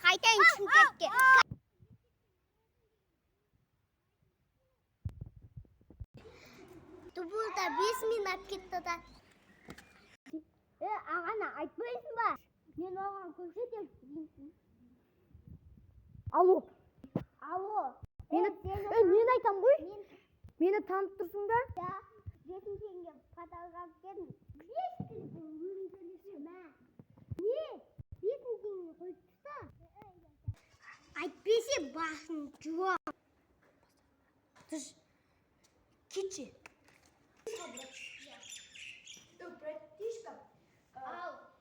қайтайын Шымкентке. Дубылда 5 минут кетті да. Ағана айтпайсың ба? Мен оған көрсетем. Алло. Алло. Мен айтам ғой. Мені танып тұрсың да? Ja, 7 теңге подарок келдім. 5 теңге өндірілсе ма? Не? 5 теңге қойыпты. Айтпесе басын жуам. Ты ж кетші.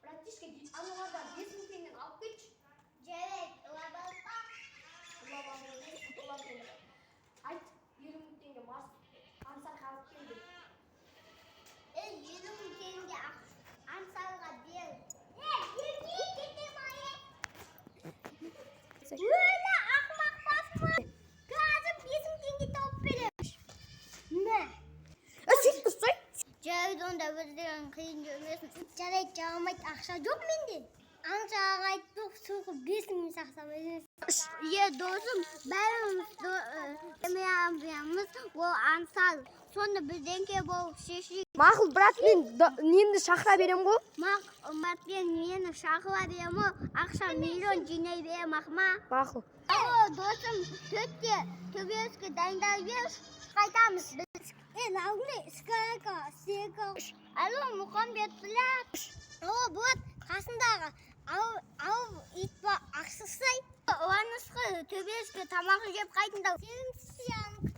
Братишка, аналарда 5 теңгені алып кетші. Жарайды, лабалпа. Айт, 20 теңге мас. Ансар қалып келді. 20 теңге ансарға бер. Жерге кетем ае. Öyle ақымақ басма. Қазір 5 теңге тауып береміз. Мә. Сен тұрсай? Жарайды, онда өздерің қиын жүрмесін. Жарайды, жарамайды, ақша жоқ менде. Аңшаға айттық, соғы 5 мың сақсам өзіңіз. Досым, бәріміз ол аңсал. Сонда бізденке болып шешейік. Мақұл, брат, мен нені шақыра берем ғой? Мен мені шақыра берем ғой, ақша миллион жинай берем ақма. Мақұл. Досым, төбеске дайындар бер, қайтамыз біз. Алло, Мұхамбет біләк. Вот, қасындағы ауып ит ба ақсықсай. Оғанысқы төбеске тамақ жеп қайтыңдау. Сен сияның